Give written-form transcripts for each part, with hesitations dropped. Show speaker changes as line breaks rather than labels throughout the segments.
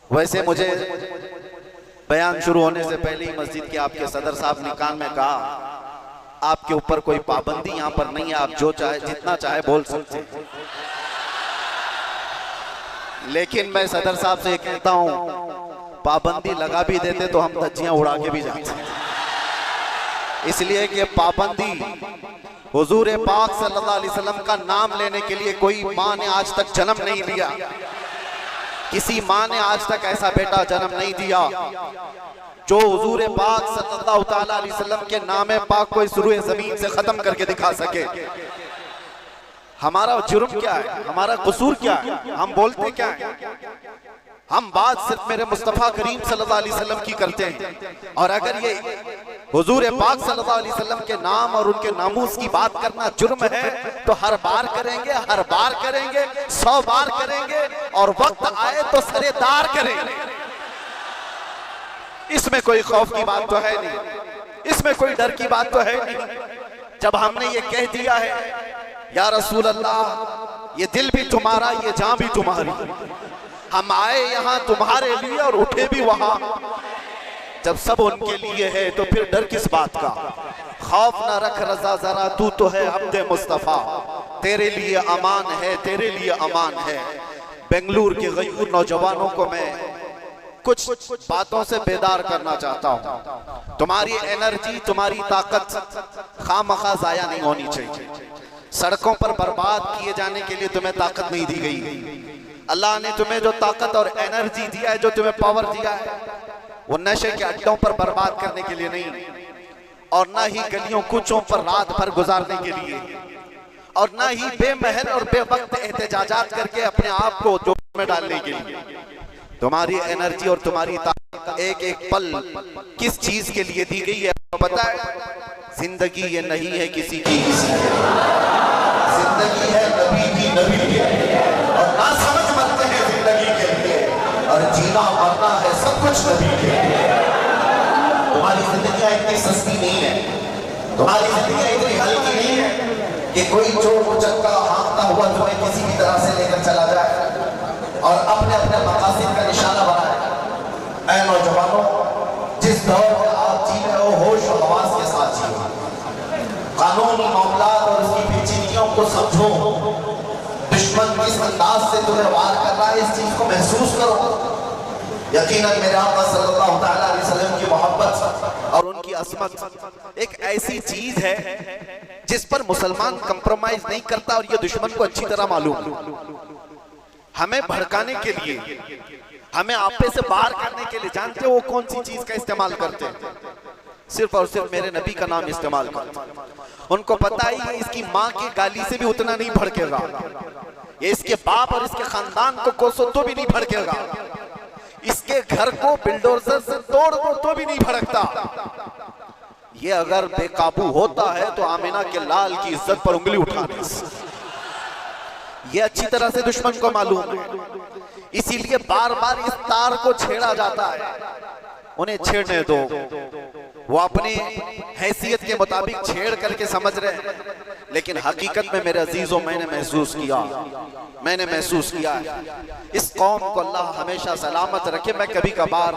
वैसे मुझे बयान शुरू होने से पहले ही मस्जिद के आपके सदर साहब ने कान में कहा, आपके ऊपर कोई पाबंदी यहाँ पर नहीं है, आप जो चाहे जितना चाहे बोल सकते हैं। लेकिन मैं सदर साहब से कहता हूँ, पाबंदी लगा भी देते तो हम धज्जियां उड़ा के भी जाते हैं, इसलिए कि पाबंदी हुजूर पाक सल्लल्लाहु अलैहि वसल्लम का नाम लेने के लिए कोई माँ ने आज तक जन्म नहीं लिया, किसी माँ ने आज तक ऐसा बेटा जन्म नहीं दिया जो हुजूर पाक सल्लल्लाहु ताला अलैहि वसल्लम के नाम पाक को इस रूए जमीन से खत्म करके दिखा सके। हमारा जुर्म क्या है, हमारा कसूर क्या है, हम बोलते क्या है? हम बात सिर्फ मेरे मुस्तफा करीम सल्लल्लाहु अलैहि वसल्लम की करते हैं। और अगर ये हुजूर पाक सल्लल्लाहु अलैहि वसल्लम के नाम और उनके नामूस की बात करना जुर्म है तो हर बार करेंगे, हर बार करेंगे, 100 बार करेंगे और वक्त आए तो सरेदार करेंगे। इसमें कोई खौफ की बात तो है नहीं, इसमें कोई डर की बात तो है नहीं। जब हमने ये कह दिया है या रसूल अल्लाह, ये दिल भी तुम्हारा, ये जान भी तुम्हारी, हम आए यहाँ तुम्हारे लिए और उठे भी वहां, जब सब उनके लिए है तो फिर डर किस बात का? खौफ ना रख रजा जरा, तू तो है अब्दे मुस्तफा, तेरे लिए अमान है, तेरे लिए अमान है। बेंगलुरु के गयूर नौजवानों को मैं कुछ बातों से बेदार करना चाहता हूँ। तुम्हारी एनर्जी, तुम्हारी ताकत खामखा जाया नहीं होनी चाहिए। सड़कों पर बर्बाद किए जाने के लिए तुम्हें ताकत नहीं दी गई। अल्लाह ने तुम्हें जो ताकत और एनर्जी दिया है, जो तुम्हें पावर दिया है, वो नशे के अड्डों पर बर्बाद करने के लिए नहीं, और ना ही गलियों कूचों पर रात भर गुजारने के लिए, और ना ही बेमहल और बेवक्त एहतजाजात करके अपने आप को जोश में डालने के लिए। तुम्हारी एनर्जी और तुम्हारी ताकत एक एक पल किस चीज के लिए दी गई है पता है? जिंदगी ये नहीं है किसी की, जिंदगी है नबी की, नबी की, और ना समझ मरते हैं जिंदगी के लिए, और जीना मरना है सब कुछ नबी के लिए। तुम्हारी जिंदगी इतनी सस्ती नहीं है, तुम्हारी जिंदगी इतनी हल्की नहीं है कि कोई चोर उचक्का हाँकता हुआ तुम्हें किसी भी तरह से लेकर चला जाए और अपने अपने मकासद का निशाना बनाए। ऐ नौजवानों, जिस दौर में आप जी रहे हो, होश और हवास के साथ जियो, कानूनी मामलात और उसकी पेचीदगियों को समझो। दुश्मन किस अंदाज से तुम्हें वार कर रहा है, इस चीज को महसूस करो। यकीनन मेरे आका सल्लल्लाहु ताला अलैहि वसल्लम की मोहब्बत और उनकी असमत एक ऐसी चीज है जिस पर मुसलमान कंप्रोमाइज नहीं करता, और ये दुश्मन को अच्छी तरह मालूम। हमें भड़काने के लिए, हमें आपे से बाहर करने के लिए, जानते हो वो कौन सी चीज का इस्तेमाल करते हैं? सिर्फ और सिर्फ मेरे नबी का नाम इस्तेमाल करते हैं। उनको पता ही है इसकी माँ की गाली से भी उतना नहीं भड़केगा, ये इसके बाप और इसके खानदान को कोसो तो भी नहीं भड़केगा, इसके घर को बिल्डोजर से तोड़ दो तो भी नहीं भड़कता। ये अगर बेकाबू होता है तो आमिना के लाल की इज्जत पर उंगली उठाने से। ये अच्छी तरह से दुश्मन को मालूम है, इसीलिए बार बार इस तार को छेड़ा जाता है। उन्हें छेड़ने दो, वो अपनी हैसियत के मुताबिक छेड़ करके समझ रहे हैं, लेकिन हकीकत में मेरे अजीजों मैंने महसूस किया इस कौम को अल्लाह हमेशा सलामत रखे। मैं कभी कभार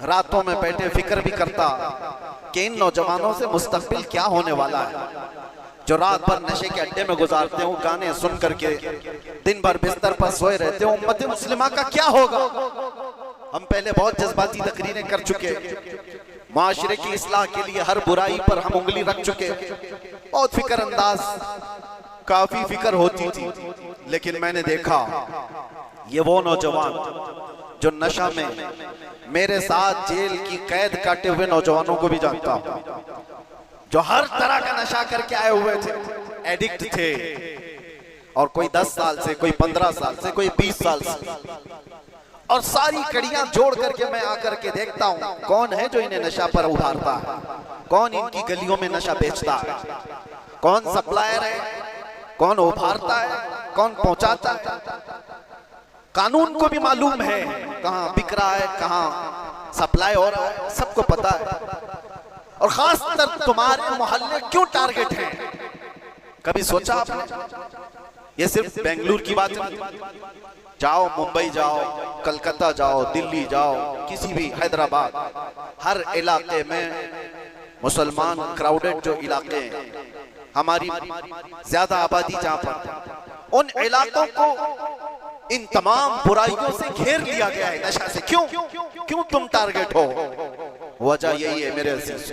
रातों में बैठे फिक्र भी करता कि इन नौजवानों से मुस्तकबिल क्या होने वाला है, जो रात भर नशे के अड्डे में गुजारते हो, गाने सुन करके दिन भर बिस्तर पर सोए रहते हो। उम्मत मुस्लिमा का क्या होगा? हम पहले बहुत जज्बाती तकरीरें कर चुके, माशरे की इस्लाह के लिए हर बुराई पर हम उंगली रख चुके, बहुत फिक्र अंदाज, काफी फिक्र होती थी। लेकिन मैंने देखा ये वो नौजवान जो नशा में मेरे साथ जेल की कैद काटे हुए नौजवानों को भी जानता हूं, जो हर तरह का नशा करके आए हुए थे, एडिक्ट थे, और कोई 10 साल से, कोई 15 साल से, कोई 20 साल से, और सारी कड़ियां जोड़ करके मैं आकर के देखता हूं कौन है जो इन्हें नशा पर उभारता है, कौन इनकी गलियों में नशा बेचता है, कौन सप्लायर है, कौन उभारता है, कौन पहुंचाता है। कानून को भी मालूम है कहां बिक रहा है, कहां सप्लाई हो रहा है, सबको पता है। और खासकर तुम्हारे मोहल्ले क्यों टारगेट हैं, कभी सोचा आपने? ये सिर्फ बेंगलुरु की बात नहीं, जाओ, मुंबई जाओ, कलकत्ता जाओ, दिल्ली जाओ, किसी भी, हैदराबाद, हर इलाके में मुसलमान क्राउडेड जो इलाके हैं, हमारी ज्यादा आबादी जहां पर, उन इलाकों को इन तमाम बुराइयों से घेर लिया गया है, नशा से। क्यों तुम टारगेट हो? वजह यही है मेरे अजीज,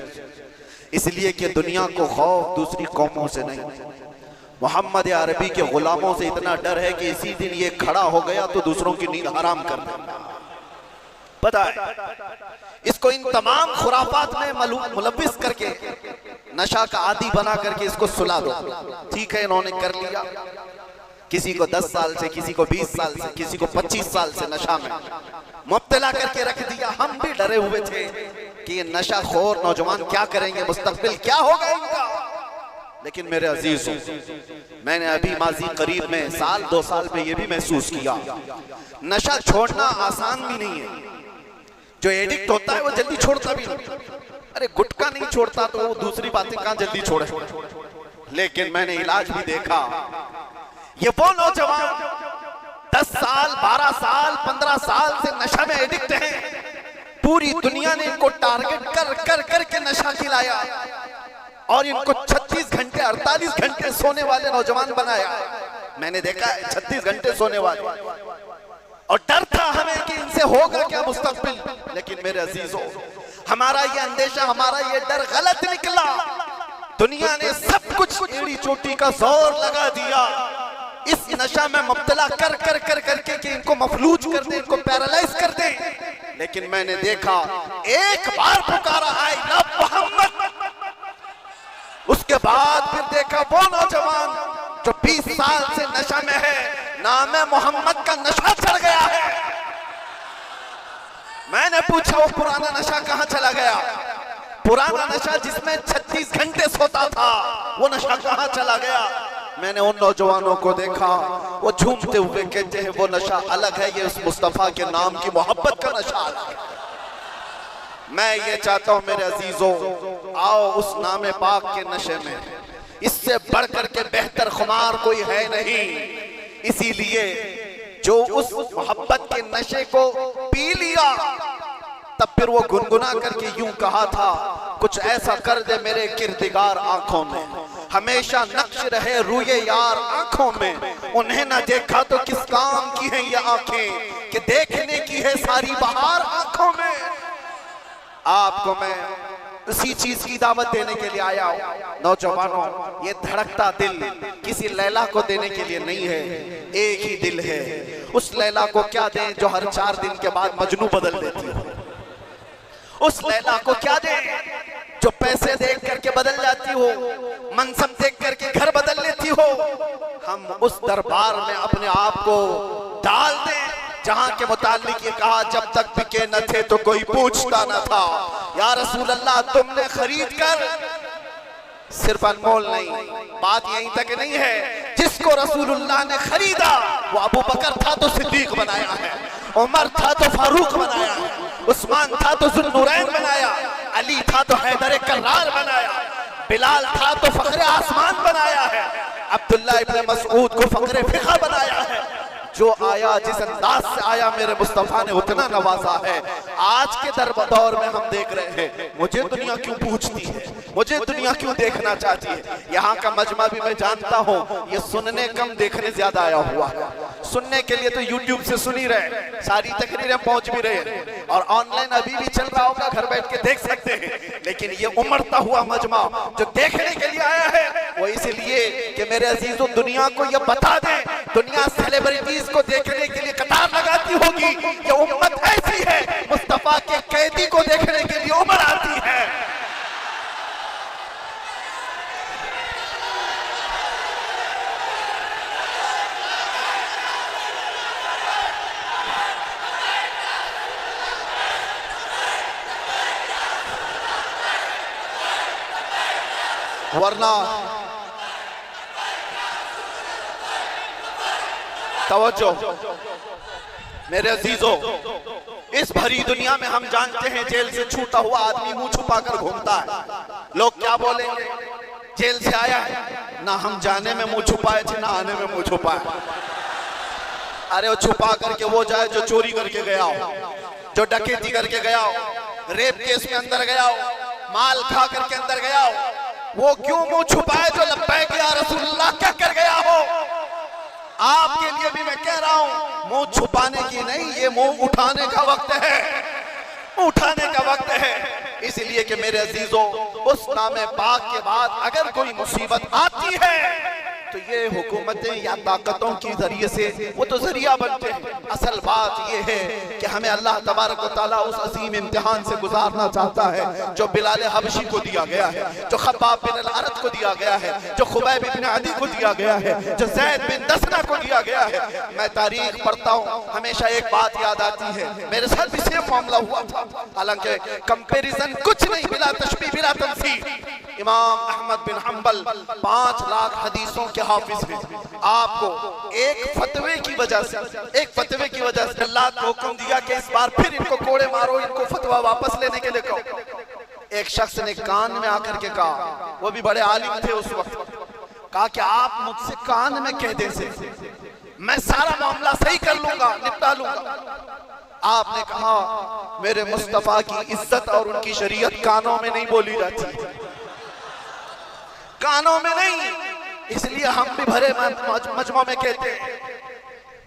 इसलिए कि दुनिया को खौफ दूसरी कौमों से नहीं, मोहम्मद अरबी के गुलामों से इतना डर है कि इसी दिन ये खड़ा हो गया तो दूसरों की नींद हराम कर देगा। पता है इसको इन तमाम खुराफात में मुलव्विस करके, नशा का आदी बना करके इसको सुला दो। ठीक है, इन्होंने कर लिया, किसी को 10 साल से, किसी को 20 साल से, किसी को 25 साल से नशा में मुब्तला करके रख दिया। हम भी डरे हुए थे कि ये नशा खोर नौजवान क्या करेंगे, मुस्तकबिल क्या होगा इनका। लेकिन मेरे अजीज, मैंने अभी माजी करीब में साल 2 साल में ये भी महसूस किया, नशा छोड़ना आसान भी नहीं है। जो एडिक्ट होता है वो जल्दी छोड़ता भी नहीं। अरे गुटखा नहीं छोड़ता तो वो दूसरी बातें कहां जल्दी छोड़े। लेकिन मैंने इलाज भी देखा, ये वो नौजवान 10 साल, 12 साल, 15 साल से नशा में एडिक्ट हैं, पूरी दुनिया ने इनको टारगेट कर कर करके नशा खिलाया और इनको 36 घंटे 48 घंटे सोने वाले नौजवान बनाया। मैंने देखा है 36 घंटे सोने वाले, और डर था हमें कि इनसे होगा क्या मुस्तकबिल। लेकिन मेरे अजीजों, हमारा ये अंदेशा, हमारा ये डर गलत निकला। दुनिया ने सब कुछ एड़ी चोटी का जोर लगा दिया इस नशा में मुब्तला कर कर कर करके कि इनको मफलूज कर दे, इनको पैरालाइज कर दे। लेकिन मैंने देखा, एक बार पुकारा आई ना मोहम्मद, उसके बाद फिर देखा वो नौजवान जो 20 साल से नशा में है, नाम मोहम्मद का नशा चढ़ गया है। मैंने पूछा वो पुराना नशा कहां चला गया? पुराना नशा जिसमें 36 घंटे सोता था, वो नशा कहां चला गया? मैंने उन नौजवानों को देखा, वो झूमते हुए कहते हैं वो नशा अलग है, ये उस मुस्तफा के नाम की मोहब्बत का नशा अलग है। मैं ये चाहता हूं मेरे अजीजों, आओ उस नाम पाक के नशे में, इससे बढ़कर के बेहतर खुमार कोई है नहीं। इसीलिए जो उस मोहब्बत के नशे को पी लिया, तब फिर वो गुनगुना करके यूं कहा था, कुछ ऐसा कर दे मेरे किरदिगार आंखों में, हमेशा नक्श रहे रूए यार आंखों में। उन्हें ना देखा तो किस काम की है ये आंखें, कि देखने की है सारी बहार आंखों में। आपको मैं उसी चीज की दावत देने के लिए आया हूं। नौजवानों, ये धड़कता दिल किसी लैला को देने के लिए नहीं है, एक ही दिल है। उस लैला को क्या दें जो हर 4 दिन के बाद मजनू बदल देती हो? उस लैला को क्या दें जो पैसे देख करके बदल जाती हो, मनसब देख करके घर बदल लेती हो? हम उस दरबार में अपने आप को डाल दें जहां के मुतालिक ये कहा, जब तक बिके न थे तो कोई पूछता न था। या रसूल अल्लाह, तुमने खरीद कर, सिर्फ अनमोल नहीं, बात यहीं तक नहीं है, जिसको रसूलुल्लाह ने खरीदा वो अबू बकर था तो सिद्दीक बनाया है, उमर था तो फारूक बनाया है, उस्मान था तो जुन्नूरैन बनाया, अली था तो हैदर कर्रार बनाया, बिलाल था तो फखरे आसमान बनाया है, अब्दुल्ला इब्न मसऊद को फखरे फिखा बनाया है। जो आया, जिस अंदाज से आया, मेरे मुस्तफा ने उतना नवाजा है। आज के दौर में हम देख रहे हैं, मुझे दुनिया क्यों पूछती है, मुझे दुनिया क्यों देखना चाहती है। यहाँ का मजमा भी मैं जानता हूँ, ये सुनने कम देखने ज्यादा आया हुआ है। सुनने के लिए तो यूट्यूब से सुन ही रहे, सारी तकरीरें पहुंच भी रहे, और ऑनलाइन अभी भी चल रहा होगा, घर बैठ के देख सकते हैं। लेकिन ये उमड़ता हुआ मजमा जो देखने के लिए आया है, वो इसलिए कि मेरे अजीजों, दुनिया को ये बता दें, दुनिया सेलिब्रिटीज को देखने के लिए कतार लगाती होगी, ये उम्मत ऐसी है, मुस्तफा के कैदी को देखने के लिए उमड़ आती है। वरना तवज्जो मेरे अजीजों, इस भरी दुनिया में हम जानते हैं जेल से छूटा हुआ आदमी मुंह छुपाकर घूमता है। लोग क्या बोलेंगे, जेल से आया है, ना हम जाने में मुंह छुपाए थे, ना आने में मुंह छुपाए। अरे वो छुपा करके वो जाए जो चोरी करके गया हो, जो डकैती करके गया हो, रेप केस में अंदर गया हो, माल खा करके अंदर गया हो, वो क्यों मुंह छुपाए जो लब्बैक या रसूलुल्लाह कह कर गया हो। आपके लिए भी मैं कह रहा हूं, मुंह छुपाने की नहीं, ये मुंह उठाने का वक्त है, उठाने का वक्त है। इसलिए कि मेरे अजीजों, उस नामे पाक के बाद अगर कोई मुसीबत आती है तो ये हुकूमतें या ताकतों के जरिए से वो तो जरिया बनते हैं। असल बात ये है कि हमें अल्लाह तबारक व तआला उस अजीम इम्तिहान से गुजारना चाहता है जो बिलाल हबशी को दिया गया है, जो खब्बाब बिन अल-अरत को दिया गया है, जो खुबैब बिन अदी को दिया गया है, जो ज़ैद बिन दसना को दिया गया है। मैं तारीख पढ़ता हूँ, हमेशा एक बात याद आती है, मेरे साथ भी सेम मामला हुआ था। हालांकि कंपेरिजन कुछ नहीं, बिला तशबीह बिला तमसील। इमाम अहमद बिन हम्बल 5 लाख हदीसों के हाफिज हैं। आपको एक फतवे की वजह से, एक फतवे की वजह से अल्लाह को हुक्म दिया कि इस बार फिर इनको कोड़े मारो, इनको फतवा वापस लेने के लिए कहो। एक शख्स ने कान में आकर के कहा, वो भी बड़े आलिम थे उस वक्त, कहा कि आप मुझसे कान में कह दे से मैं सारा मामला सही कर लूंगा, निपटा लूंगा। आपने कहा मेरे मुस्तफा की इज्जत और उनकी शरीयत कानों में नहीं बोली जाती, कानों में नहीं, इसलिए हम भी भरे मजमा में कहते हैं।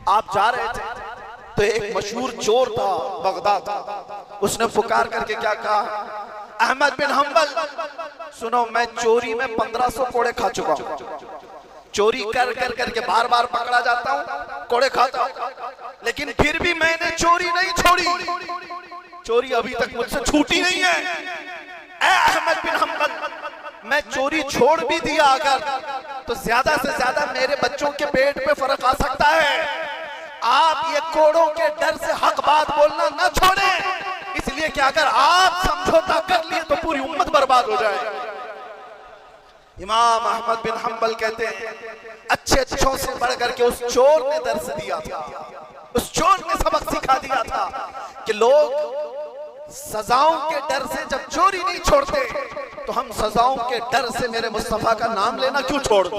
आप जा रहे थे तो एक मशहूर चोर था बगदाद, उसने पुकार करके क्या कहा, अहमद बिन हम्बल सुनो, मैं चोरी में 1500 कोड़े खा चुका हूं, चोरी कर कर करके बार बार पकड़ा जाता हूं, कोड़े खाता हूं, लेकिन फिर भी मैंने चोरी नहीं छोड़ी, चोरी अभी तक मुझसे छूटी नहीं है। ऐ अहमद बिन हम्बल, मैं चोरी छोड़ भी दिया अगर तो ज्यादा से ज्यादा मेरे बच्चों के पेट पे फर्क आ सकता है। आप ये कोड़ों के डर से हक बात बोलना न छोड़ें, इसलिए कि अगर आप समझौता कर लिए तो पूरी उम्मत बर्बाद हो जाए। इमाम अहमद बिन हम्बल कहते हैं, अच्छे अच्छों से बढ़ करके उस चोर ने दर्स दिया था, उस चोर ने सबक सिखा दिया था कि लोग सजाओं के डर से जब चोरी नहीं छोड़ते तो हम सजाओं के डर से मेरे मुस्तफा का नाम लेना क्यों छोड़ दो,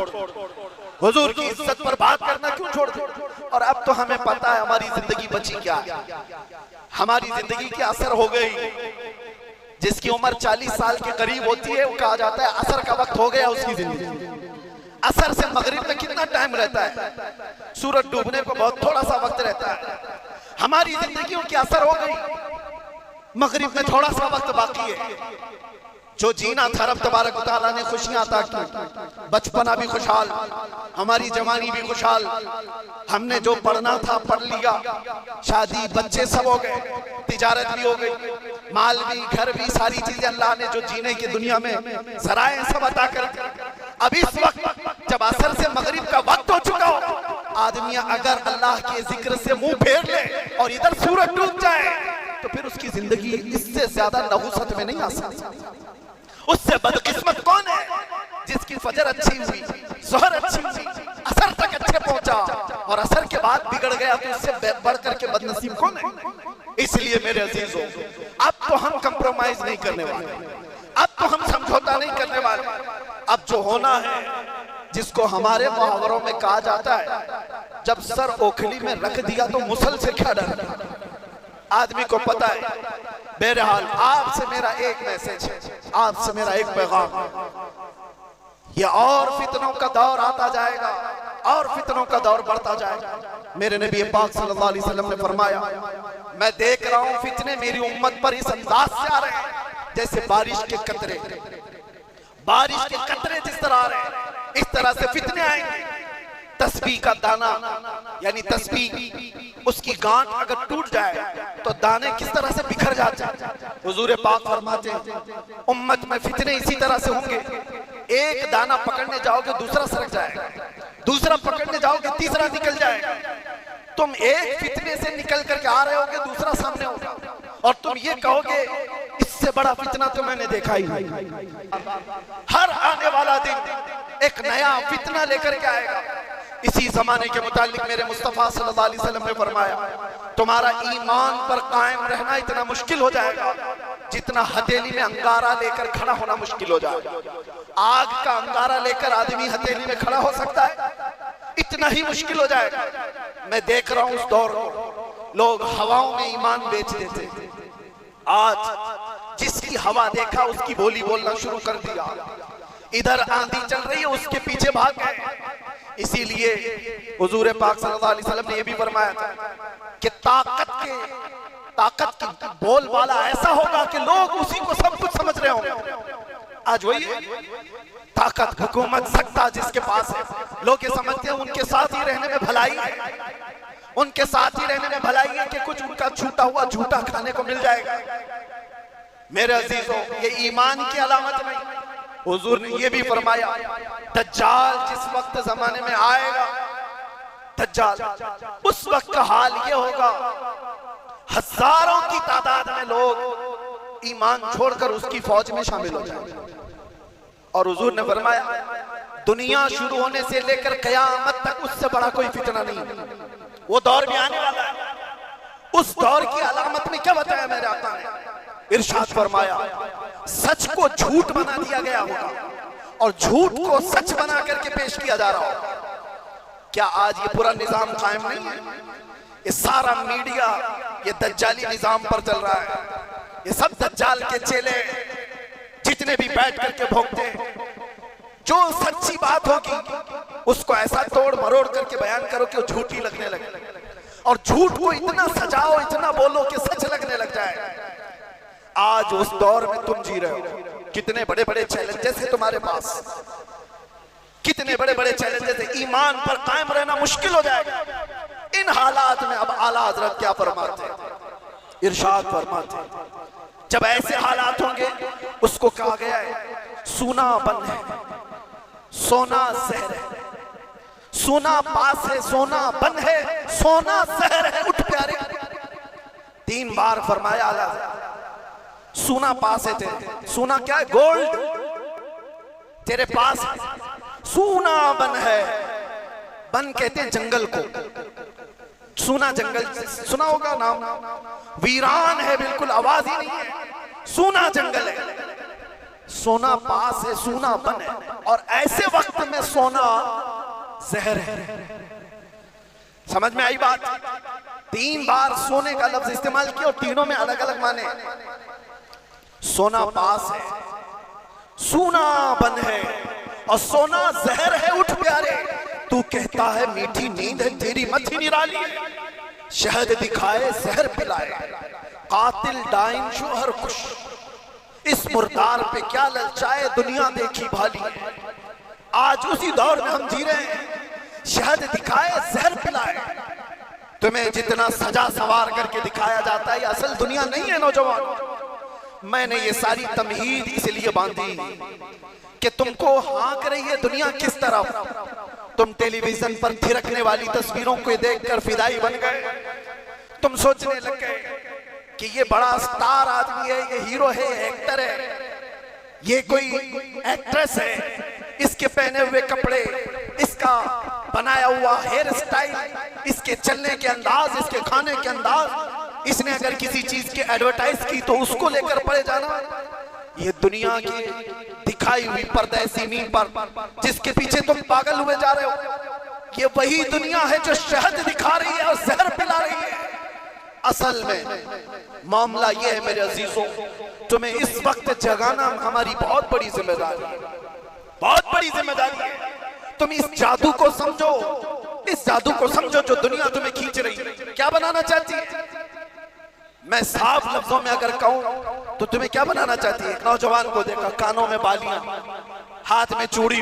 हुजूर की इज्जत पर बात करना क्यों छोड़ दो। और अब तो हमें पता है हमारी जिंदगी बची क्या है, हमारी जिंदगी की असर हो गई। जिसकी उम्र 40 साल के करीब होती है वो कहा जाता है असर का वक्त हो गया उसकी जिंदगी। असर से मगरिब में कितना टाइम रहता है, सूरज डूबने को बहुत थोड़ा सा वक्त रहता है। हमारी जिंदगियों की असर हो गई, मगरिब में थोड़ा सा वक्त बाकी है। जो जीना था रब तबारक तआला ने खुशियां अता की, बचपना भी खुशहाल, हमारी जवानी भी खुशहाल, हमने जो पढ़ना था पढ़ लिया, शादी बच्चे सब हो गए, तिजारत भी हो गई, माल भी, घर भी, सारी चीजें अल्लाह ने जो जीने की दुनिया में सराय सब अता कर दी। अब इस वक्त जब असर से मगरिब का वक्त हो चुका हो, आदमी अगर अल्लाह के जिक्र से मुंह फेर ले और इधर सूरज डूब जाए तो फिर उसकी जिंदगी इससे ज्यादा नहुसत में नहीं आ सकती। उससे बदकिस्मत कौन है जिसकी फजर अच्छी हुई, जोहर अच्छी हुई, असर तक अच्छे पहुंचा और असर के बाद बिगड़ गया, तो इससे बढ़ करके बदनसीब कौन है। इसलिए मेरे अजीजों, अब तो हम कंप्रोमाइज नहीं करने वाले, अब तो हम समझौता नहीं करने वाले। अब जो होना है, जिसको हमारे मुहावरों में कहा जाता है, जब सर ओखली में रख दिया तो मुसल से क्या डर, आदमी को पता है। बहरहाल आपसे मेरा एक मैसेज है, आपसे मेरा एक पैगाम, ये और फितनों का दौर आता जाएगा और फितनों का दौर बढ़ता जाएगा। मेरे नबी पाक सल्लल्लाहु अलैहि वसल्लम ने फरमाया, मैं देख रहा हूं फितने मेरी उम्मत पर इस अंदाज से आ रहे हैं जैसे बारिश के कतरे, बारिश के कतरे जिस तरह आ रहे हैं इस तरह से फितने आएंगे। तस्बीह का दाना यानी तस्बीह उसकी गांठ अगर टूट जाए तो दाने किस तरह से बिखर जाते हैं। हुजूर पाक फरमाते हैं उम्मत में फितने इसी तरह से होंगे, एक दाना पकड़ने जाओगे दूसरा सरक जाएगा, दूसरा पकड़ने जाओगे तीसरा निकल जाएगा। तुम एक फितने से निकल करके आ रहे होगे, दूसरा सामने होगा और तुम ये कहोगे इससे बड़ा फितना तो मैंने देखा ही नहीं। हर आने वाला दिन एक नया फितना लेकर के आएगा। इसी जमाने के मुतालिक मेरे मुस्तफा सल्लल्लाहु अलैहि वसल्लम ने फरमाया, तुम्हारा ईमान पर कायम रहना इतना मुश्किल हो जाएगा जितना हथेली में अंगारा लेकर खड़ा होना मुश्किल हो जाएगा। आग का अंगारा लेकर आदमी हथेली में खड़ा हो सकता है,
कितना ही मुश्किल हो जाएगा। मैं देख रहा हूं उस दौर को, लोग हवाओं में ईमान बेच देते थे। आज जिसकी हवा देखा उसकी बोली बोलना शुरू कर दिया। इधर आंधी चल रही है, उसके पीछे भाग गए। इसीलिए हुजूर पाक सल्लल्लाहु अलैहि वसल्लम ने यह भी फरमाया था कि ताकत की बोलबाला ऐसा होगा कि लोग उसी को सब कुछ समझ रहे होंगे। आज वही है ताकत, हुकूमत, सत्ता जिसके पास है, लोग ये समझते हैं उनके साथ ही रहने में भलाई है, उनके साथ ही रहने में भलाई है कि कुछ उनका छूटा हुआ झूठा खाने को मिल जाएगा। मेरे अजीजों, ये ईमान की अलामत नहीं। हुजूर ने ये भी फरमाया, दज्जाल जिस वक्त जमाने में आएगा, दज्जाल उस वक्त का हाल ये होगा, हजारों की तादाद में लोग ईमान छोड़कर उसकी फौज में शामिल हो जाएंगे। और हुजूर ने फरमाया, दुनिया शुरू होने से लेकर कयामत तक उससे बड़ा कोई फितना नहीं। वो दौर भी आने वाला है। उस दौर की अलामत में क्या बताया मेरे आका ने? इरशाद फरमाया, सच को झूठ बना दिया गया होगा और झूठ को सच बना करके पेश किया जा रहा होगा। क्या आज ये पूरा निजाम कायम नहीं है? ये सारा मीडिया ये दज्जाली निजाम पर चल रहा है। ये सब दज्जाल के चेले जितने भी बैठ करके भोंकते हैं, जो सच्ची बात होगी उसको ऐसा तोड़ मरोड़ करके बयान करो कि वो झूठी लगने लगे, और झूठ को इतना सजाओ, इतना बोलो कि सच लगने लग जाए। आज उस दौर में तुम जी रहे हो। कितने बड़े बड़े चैलेंजेस है तुम्हारे पास, कितने बड़े बड़े चैलेंजेस है। ईमान पर कायम रहना मुश्किल हो जाएगा। इन हालात में अब आला हजरत क्या फरमाते, इरशाद फरमाते, जब ऐसे हालात होंगे उसको कहा गया है सोना बन है, सोना जहर है, सोना पास है, सोना बन है, सोना जहर है, उठ प्यारे। 3 बार फरमाया आला, सोना पास है तेरे, सोना क्या है? गोल्ड तेरे पास है, सोना बन है। बन कहते हैं जंगल को, सोना जंगल सुना होगा नाम, वीरान है, बिल्कुल आवाज ही नहीं है, सोना जंगल है। सोना पास है, सोना बन है, और ऐसे वक्त में सोना जहर है। समझ में आई बात? 3 बार सोने का लफ्ज इस्तेमाल किया और तीनों में अलग अलग माने। सोना पास है, सोना बन है, और सोना जहर है, उठ प्यारे। तू कहता है मीठी नींद है तेरी मथी निराली, शहद दिखाए जहर पिलाए, कातिल डाइन शोहर खुश, इस मुर्दार पे क्या ललचाए दुनिया देखी भाली। आज उसी दौर में हम जी रहे हैं। शहद दिखाए जहर पिलाए। तुम्हें जितना सजा सवार करके दिखाया जाता है, ये असल दुनिया नहीं है नौजवान। मैंने ये सारी तमहीद इसलिए बांधी कि तुमको हाँक रही है दुनिया किस तरफ। तुम टेलीविजन पर थिरकने वाली तस्वीरों को देखकर फिदाई बन गए। तुम सोचने लग गए कि ये बड़ा स्टार आदमी है, ये हीरो है, ये एक्टर है, ये कोई एक्ट्रेस है, इसके पहने हुए कपड़े, इसका बनाया हुआ हेयर स्टाइल, इसके चलने के अंदाज, इसके खाने के अंदाज, इसने अगर किसी चीज की एडवर्टाइज की तो उसको लेकर पड़े जाना। ये दुनिया की दिखाई हुई पर्दे सीनी पर जिसके पीछे तुम पागल हुए जा रहे हो, ये वही दुनिया है जो शहद दिखा रही है और जहर पिला रही है। असल में मामला ये है मेरे अजीजों, तुम्हें इस वक्त जगाना हमारी बहुत बड़ी जिम्मेदारी है, बहुत बड़ी जिम्मेदारी है। तुम इस जादू को समझो, इस जादू को समझो जो दुनिया तुम्हें खींच रही है, क्या बनाना चाहती है। मैं साफ लफ्जों में अगर कहूं तो तुम्हें क्या बनाना चाहती है। एक नौजवान को देखा, कानों में बालियां, हाथ में चूड़ी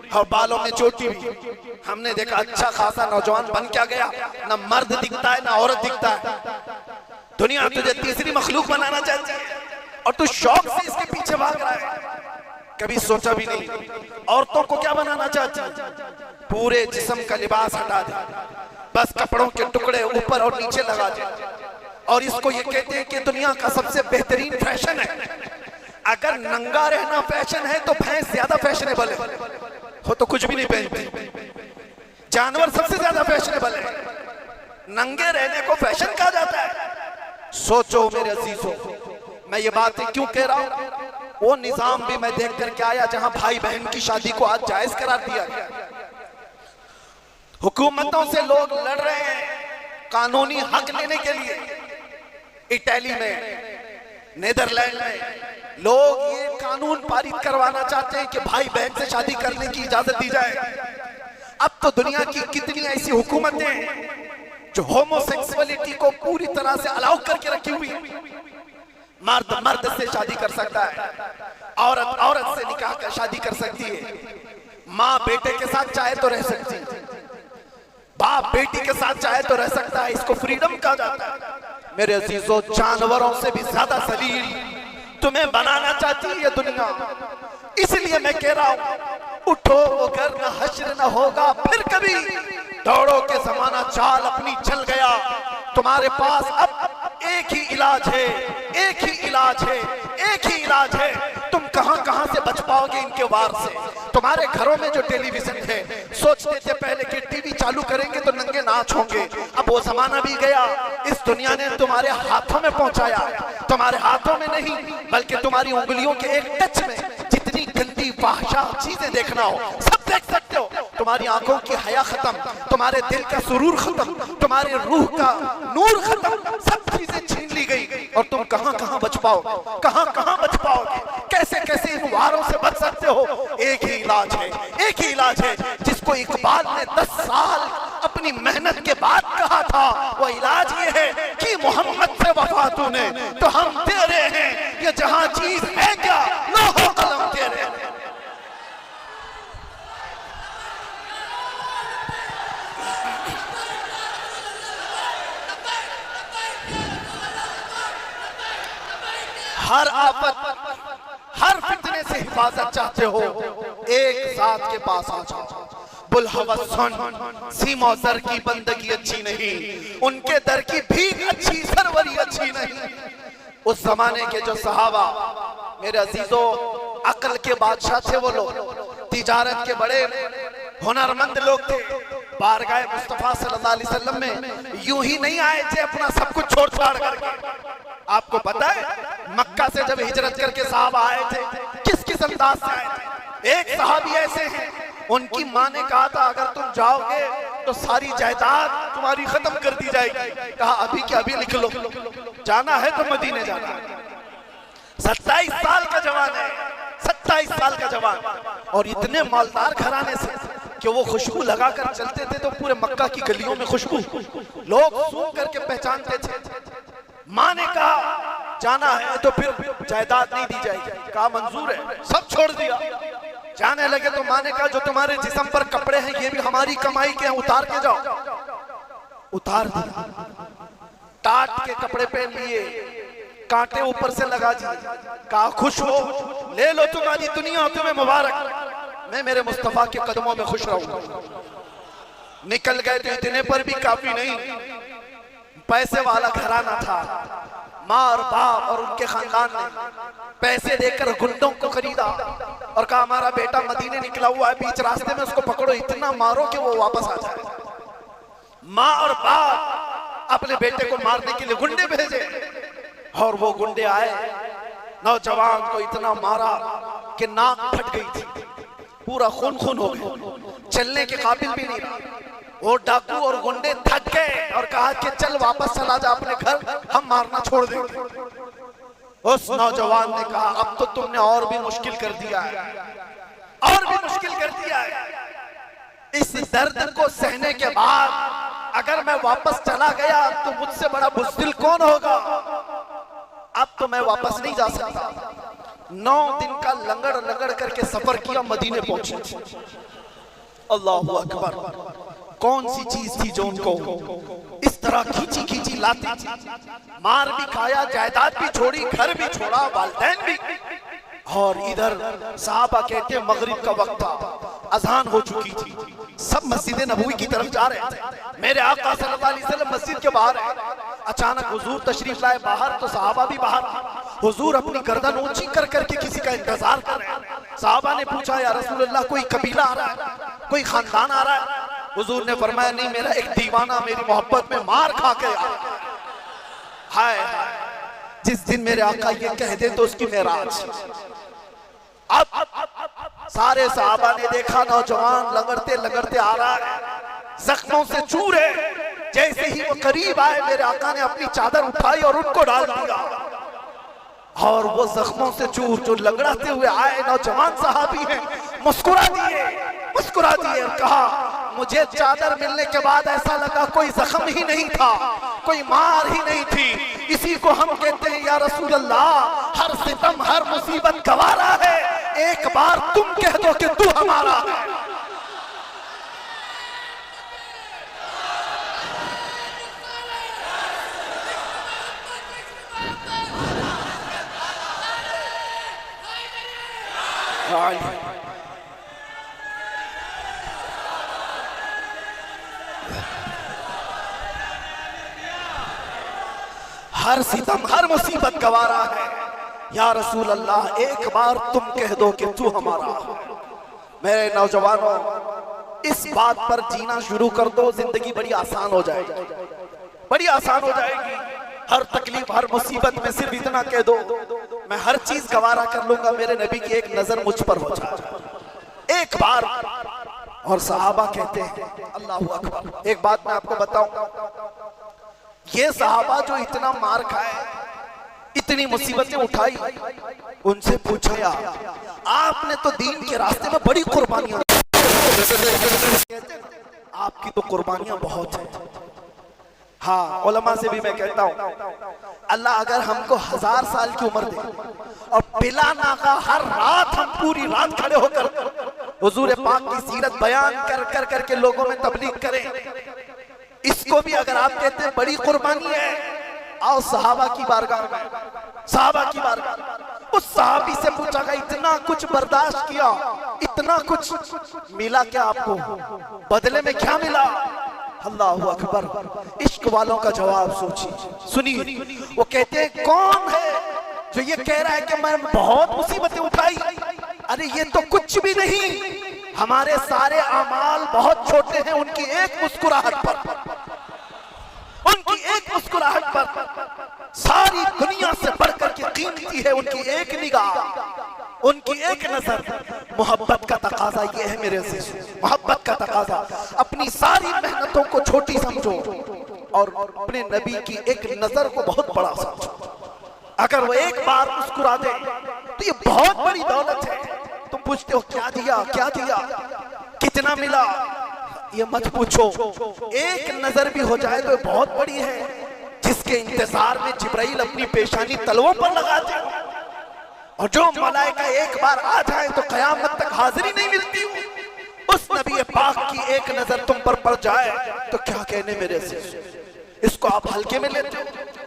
और बालों में चोटी भी। हमने देखा अच्छा खासा नौजवान बन क्या गया, ना मर्द दिखता है ना औरत दिखता है। दुनिया तुझे तीसरी मखलूक बनाना चाहती है और तू शौक से इसके पीछे भाग रहा है। कभी सोचा भी नहीं। औरतों को क्या बनाना चाहती है, पूरे जिस्म का लिबास हटा दे, बस कपड़ों के टुकड़े ऊपर और नीचे लगा दे, और इसको ये कहते हैं कि दुनिया का सबसे बेहतरीन फैशन है। अगर नंगा रहना फैशन है तो भैंस ज्यादा फैशनेबल है, हो तो कुछ भी नहीं पहनती। जानवर सबसे ज्यादा फैशनेबल है, नंगे रहने को फैशन कहा जाता है। सोचो मेरे अजीजों, मैं ये बातें क्यों कह रहा हूं। वो निजाम भी मैं देख करके आया जहां भाई बहन की शादी को आज जायज करार दिया गया। हुकूमतों से लोग लड़ रहे हैं कानूनी हक लेने के लिए। इटली में, नीदरलैंड में लोग ये कानून पारित करवाना चाहते हैं कि भाई बहन से शादी करने की इजाजत दी जाए। अब तो दुनिया की कितनी ऐसी हुकूमतें हैं जो होमोसेक्सुअलिटी को पूरी तरह से अलाउ करके रखी हुई है। मर्द मर्द से शादी कर सकता है, औरत औरत से निकाह कर शादी कर सकती है, माँ बेटे के साथ चाहे तो रह सकती है, बाप बेटी के साथ चाहे तो रह सकता है। इसको फ्रीडम कहा जाता है। मेरे अजीजों, जानवरों से भी ज्यादा जलील तुम्हें बनाना चाहती है दुनिया। इसलिए मैं कह रहा हूं, उठो वो घर न हश्र न होगा फिर कभी। दौड़ो के जमाना चाल अपनी चल गया। तुम्हारे पास अब एक ही इलाज है, एक ही इलाज है, एक ही इलाज है। तुम कहां कहां से बच पाओगे इनके वार से। तुम्हारे घरों में जो टेलीविजन है, सोचते थे पहले कि टीवी चालू करेंगे तो नंगे नाच होंगे। अब वो जमाना भी गया। इस दुनिया ने तुम्हारे हाथों में पहुंचाया। तुम्हारे हाथों में नहीं बल्कि तुम्हारी उंगलियों के एक टच में जितनी गंदी फाहिशा चीजें देखना हो सब देख सकते हो। तुम्हारी आंखों की हया खत्म, तुम्हारे दिल का सुरूर खत्म, तुम्हारे रूह का नूर खत्म, सब चीजें छीन ली गई। और तुम कहां कहां बच पाओगे, कहां कहां बच पाओगे, कैसे कैसे इन वारों से बच सकते हो। एक ही इलाज है, एक ही इलाज है जिसको इकबाल ने 10 साल अपनी मेहनत के बाद कहा था। वो इलाज ये है कि मोहम्मद से वफा तूने तो हम तेरे हैं। ये जहां चीज है क्या, लोहो कलम तेरे हैं। हर आफत, हर फितने से हिफाजत चाहते हो, एक साथ के पास आ जाओ। बुलहवस सुन, सीमो सर की बंदगी अच्छी नहीं, उनके दर की भीख अच्छी, सरवरी अच्छी नहीं। उस जमाने के जो सहाबा, मेरे अजीजों, अकल के बादशाह थे वो लोग, तिजारत के बड़े हुनरमंद लोग थे। बारगाह मुस्तफा सल्लल्लाहु अलैहि वसल्लम में यूं ही नहीं आए थे अपना सब कुछ छोड़ छाड़ करके। आपको पता है मक्का से जब हिजरत करके साहब आए थे किस किस अंदाज से आए थे। एक साहबी ऐसे हैं, उनकी माँ ने कहा था अगर तुम जाओगे तो सारी जायदाद तुम्हारी खत्म कर दी जाएगी। कहा अभी क्या अभी लिख लो, जाना है तो मदीने जाना है। 27 साल का जवान है, 27 साल का जवान, और इतने मालदार घराने से कि वो खुशबू लगाकर चलते थे तो पूरे मक्का की गलियों में खुशबू, लोग सूंघ करके पहचानते थे। माँ ने कहा जाना है तो फिर जायदाद नहीं दी जाएगी। कहा मंजूर है, सब छोड़ दिया। जाने लगे तो माँ ने कहा जो तुम्हारे जिस्म पर कपड़े हैं ये भी हमारी कमाई के हैं, उतार के जाओ। उतार दिया, टाट के कपड़े पहन लिए, कांटे ऊपर से लगा दिए। कहा खुश हो, ले लो तुम्हारी दुनिया, तुम्हें मुबारक, मैं मेरे मुस्तफा के कदमों में खुश रहूंगा। निकल गए तो इतने पर भी काफी नहीं, पैसे वाला घराना था। माँ और बाप और उनके खानदान ने पैसे देकर गुंडों को खरीदा और कहा हमारा बेटा मदीने निकला हुआ है, बीच रास्ते में उसको पकड़ो, इतना मारो कि वो वापस आ जाए। माँ और बाप अपने बेटे को मारने के लिए गुंडे भेजे और वो गुंडे आए, नौजवान को इतना मारा कि नाक फट गई थी, पूरा खून खून हो गया, चलने के काबिल भी नहीं रहा। वो डाकू और गुंडे थक गए और कहा कि चल वापस चला जा अपने घर, हम मारना छोड़ देंगे। उस नौजवान ने कहा अब तो तुमने और भी मुश्किल कर दिया है, और भी मुश्किल कर दिया है। इस दर्द को सहने के बाद अगर मैं वापस चला गया तो मुझसे बड़ा बुज़दिल कौन होगा। अब तो मैं वापस नहीं जा सकता। 9 दिन का लंगड़ लंगड़ करके सफर किया, मदीने पहुंचे। अल्लाहु अकबर, कौन सी चीज थी जो उनको इस तरह खींची खींची लाती थी। मार भी खाया, जायदाद भी छोड़ी, घर भी छोड़ा, वालिदैन भी। और इधर साहबा कहते मगरिब का वक्त था, अजान हो चुकी थी, सब मस्जिद नबवी की तरफ जा रहे थे। मेरे आका सल्लल्लाहु अलैहि वसल्लम मस्जिद के बाहर है। अचानक हुजूर तशरीफ लाए बाहर, तो साहबा भी बाहर। हुजूर अपनी गर्दन ऊंची कर करके किसी का इंतजार कर रहे हैं। साहबा ने पूछा या रसूलुल्लाह कोई कबीला आ रहा है, कोई खानदान आ रहा है। हुजूर ने फरमाया नहीं, मेरा एक दीवाना मेरी मोहब्बत में मार खा के आया। हाय जिस दिन मेरे आका ये कह दे तो उसकी मेराज। अब सारे साहबा ने देखा नौजवान लगड़ते लगड़ते आ रहा है, जख्मों से चूरे। जैसे ही वो करीब आए मेरे आका ने अपनी चादर उठाई और उनको डाल दिया और वो जख्मों से चूर जो लंगड़ाते हुए आए नौजवान सहाबी हैं मुस्कुरा दिए और कहा मुझे चादर मिलने के बाद ऐसा लगा कोई जख्म ही नहीं था, कोई मार ही नहीं थी। इसी को हम कहते हैं या रसूल अल्लाह हर सितम हर मुसीबत गवारा है, एक बार तुम कह दो कि तू हमारा है। हर सितम हर मुसीबत गवारा है या रसूल अल्लाह, एक बार तुम कह दो कि तू हमारा। मेरे नौजवानों, इस बात पर जीना शुरू कर दो, जिंदगी बड़ी आसान हो जाएगी, बड़ी आसान हो जाएगी। हर तकलीफ हर मुसीबत में सिर्फ इतना कह दो मैं हर चीज गवारा कर लूंगा, मेरे नबी की एक नजर मुझ पर हो जाए एक बार। और सहाबा कहते हैं अल्लाहू अकबर। एक बात मैं आपको बताऊं, ये सहाबा जो इतना मार खाए, इतनी मुसीबतें उठाई, उनसे पूछा यार आपने तो दीन के रास्ते में बड़ी कुर्बानियां, आपकी तो कुर्बानियां बहुत है। हाँ, उलमा से भी मैं कहता हूँ अल्लाह अगर हमको 1000 साल की उम्र दे और बिला नागा हर रात हम पूरी रात खड़े होकर हुजूर पाक की सीरत बयान कर करके लोगों में तबलीग करें, इसको भी अगर आप कहते हैं बड़ी कुर्बानी है, आओ सहाबा की बारगाह में, सहाबा की बारगाह। उस सहाबी से पूछा गया इतना कुछ बर्दाश्त किया, इतना कुछ मिला क्या आपको, बदले में क्या मिला? अल्लाहू अकबर। इश्क वालों का जवाब सोचिए, सुनिए। वो कहते हैं कौन है जो ये कह रहा है कि मैं बहुत मुसीबतें उठाई? अरे ये तो कुछ भी नहीं, हमारे सारे अमाल बहुत छोटे हैं उनकी एक मुस्कुराहट पर, उनकी एक मुस्कुराहट पर सारी दुनिया से बढ़कर के कीमती है उनकी एक निगाह, उनकी एक नजर। मोहब्बत का तकाजा ये है मेरे अज़ीज़, मोहब्बत का तकाजा। अपनी सारी मेहनतों को छोटी समझो और अपने नबी की एक नजर को बहुत बड़ा समझो। अगर वो एक बार मुस्कुरा दे तो ये बहुत बड़ी दौलत है। तुम पूछते हो क्या दिया, क्या दिया, कितना मिला, ये मत पूछो, एक नजर भी हो जाए तो बहुत बड़ी है, जिसके इंतजार में जिब्राइल अपनी पेशानी तलवों पर लगाते हैं और जो मलाइका एक बार आ जाए तो कयामत तक हाजिरी नहीं मिलती। उस नबी पाक की एक नजर तुम पर पड़ जाए तो क्या कहने मेरे से। इसको आप हल्के में लेते हो,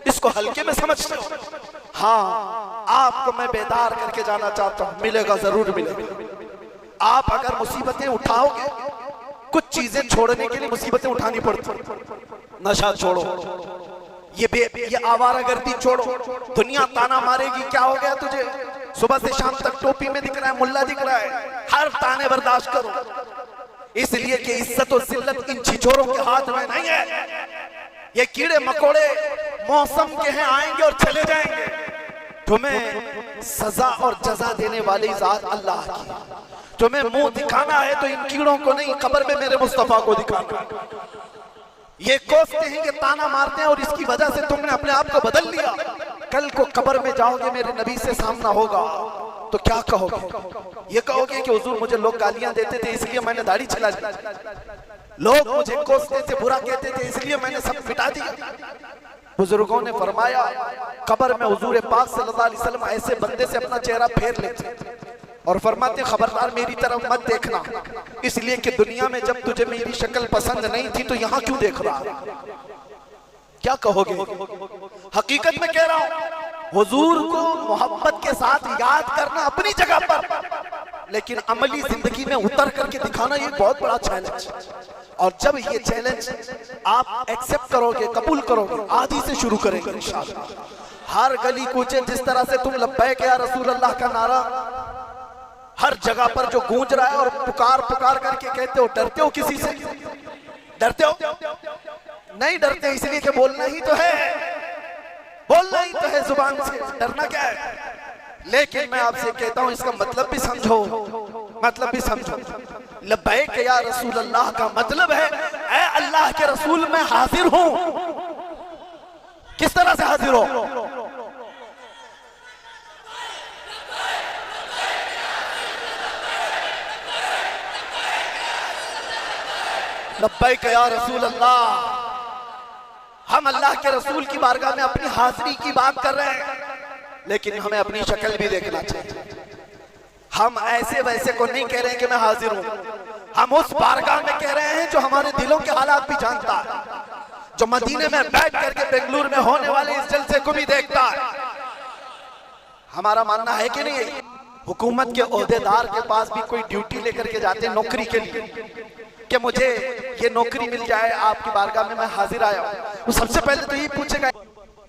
इसको हल्के में समझते हो। हाँ, आपको मैं बेदार करके जाना चाहता हूं, मिलेगा, जरूर मिलेगा। आप अगर मुसीबतें उठाओगे, कुछ चीजें छोड़ने के लिए मुसीबतें उठानी पड़ती। नशा छोड़ो, ये आवारागर्दी छोड़ो, दुनिया ताना मारेगी, क्या हो गया तुझे, सुबह से शाम तक टोपी में दिख रहा है, मुल्ला दिख रहा है, हर ताने बर्दाश्त करो, इसलिए कि इज्जत और जिल्लत इन छिछोरों के हाथ में नहीं है। ये कीड़े मकोड़े मौसम के हैं, आएंगे और चले जाएंगे। तुम्हें सजा और जजा देने वाली जात अल्लाह की। तुम्हें मुंह दिखाना है तो इन कीड़ों को नहीं, कब्र में मेरे मुस्तफा को दिखाना। ये कोसते हैं, ये ताना मारते हैं और इसकी वजह से तुमने अपने आप को बदल लिया। कल को कब्र में जाओगे, मेरे नबी से सामना होगा तो क्या कहोगे? ये कहोगे कि हुजूर मुझे लोग गालियां देते थे इसलिए मैंने दाढ़ी छिला दी, लोग मुझे कोसते थे, बुरा कहते थे इसलिए मैंने सब मिटा दिया। बुजुर्गों ने फरमाया कब्र में हुजूर पाक सल्लल्लाहु अलैहि वसल्लम ऐसे बंदे से अपना चेहरा फेर लेते और फरमाते खबरदार मेरी तरफ मत देखना, इसलिए कि दुनिया में जब तुझे मेरी शक्ल पसंद नहीं थी तो यहाँ क्यों देख रहा? क्या कहोगे? हकीकत में कह रहा हूँ, हुजूर को मोहब्बत के साथ याद करना अपनी जगह पर, लेकिन अमली जिंदगी में उतर करके दिखाना ये बहुत बड़ा चैलेंज। और जब ये चैलेंज आप एक्सेप्ट करोगे, कबूल करोगे, आज ही से शुरू करेंगे इंशाअल्लाह। हर गली कूचे जिस तरह से तुम लब्बैक या रसूल अल्लाह का नारा हर जगह पर जो गूंज रहा है और पुकार पुकार करके कहते हो, डरते हो किसी से? डरते हो? नहीं डरते, इसलिए कि बोलना ही तो है, बोलना ही तो है जुबान से, डरना क्या है? लेकिन मैं आपसे कहता हूं इसका मतलब भी समझो, मतलब भी समझो। लब्बैक या रसूल अल्लाह का मतलब है ऐ अल्लाह के रसूल मैं हाजिर हूं। किस तरह से हाजिर हो? लब्बैक या रसूल अल्लाह। हम अल्लाह के रसूल की बारगाह में अपनी हाजिरी की बात कर रहे हैं, लेकिन हमें अपनी शक्ल भी देखना चाहिए। हम ऐसे वैसे को नहीं कह रहे हैं कि मैं हाजिर हूं, हम उस बारगाह में कह रहे हैं जो हमारे दिलों के हालात भी जानता है, जो मदीने में बैठ करके बेंगलुरु में होने वाले इस जलसे को भी देखता है। हमारा मानना है कि नहीं, हुकूमत के ओहदेदार के पास भी कोई ड्यूटी लेकर के जाते हैं नौकरी के लिए कि मुझे ये नौकरी मिल जाए, आपकी बारगाह में मैं हाजिर आया हूं, वो सबसे पहले तो ये पूछेगा।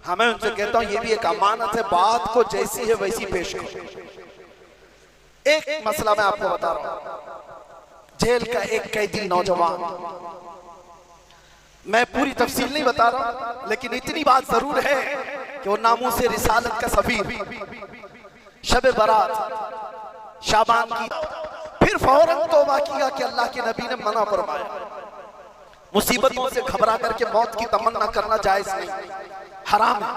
हमें उनसे कहता हूं ये भी एक अमानत है, बात को जैसी है वैसी पेश करो। एक मसला मैं आपको बता रहा हूं, जेल का एक कैदी नौजवान, मैं पूरी तफसील नहीं बता रहा, लेकिन इतनी बात जरूर है कि वो नामूसे रिसालत का सफीर शब बारात शाबान की फिर फौरन तौबा किया कि अल्लाह के नबी ने मना फरमाया, मुसीबतों से घबरा करके मौत की तमन्ना करना जायज नहीं, हराम है।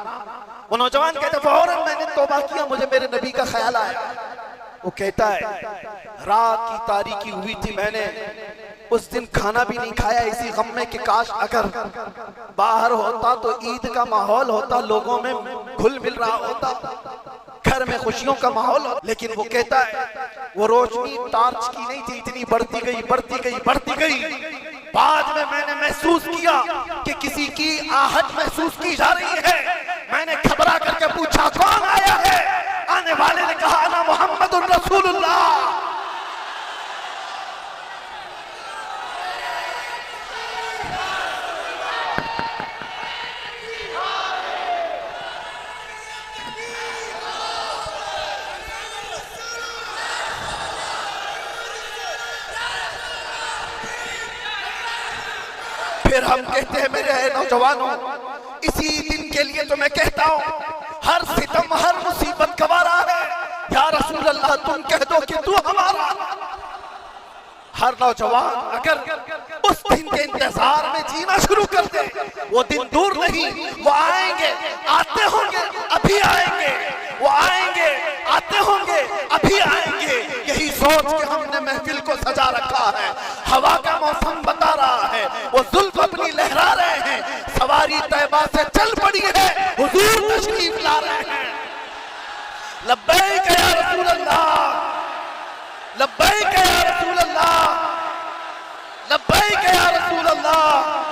वो नौजवान कहते फौरन मैंने तौबा किया, मुझे मेरे नबी का ख्याल आया। वो कहता है रात की तारीकी हुई थी, मैंने उस दिन खाना भी नहीं खाया इसी गम में कि काश अगर बाहर होता तो ईद का माहौल होता, लोगों में घुल मिल रहा होता, घर में खुशियों का माहौल हो। लेकिन वो कहता है वो रोशनी टार्च की नहीं थी, इतनी बढ़ती गई बढ़ती गई बढ़ती गई, बाद में मैंने महसूस किया कि किसी की आहट महसूस की जा रही है। मैंने घबरा करके पूछा कौन आया है? आने वाले ने कहा ना मोहम्मदुर रसूलुल्लाह। फिर हम कहते हैं मेरे नौजवानों, इसी दिन के लिए तो मैं कहता हूं हर सितम हर मुसीबत गवारा है, या रसूल अल्लाह तुम कह दो कि तू हमारा। हर नौजवान अगर उस दिन के इंतजार में जीना शुरू कर दे, वो दिन दूर नहीं, वो आएंगे, आते होंगे, अभी आएंगे, वो आएंगे, आते होंगे, अभी आएंगे। यही सोच के हमने महफिल को सजा रखा है। हवा का मौसम बता रहा है, वो जुल्फ अपनी लहरा रहे हैं, सवारी तैबा से चल पड़ी है, हुजूर तशरीफ ला रहे हैं। लब्बैक या रसूल अल्लाह, लब्बैक या रसूल अल्लाह, लब्बैक या रसूल अल्लाह।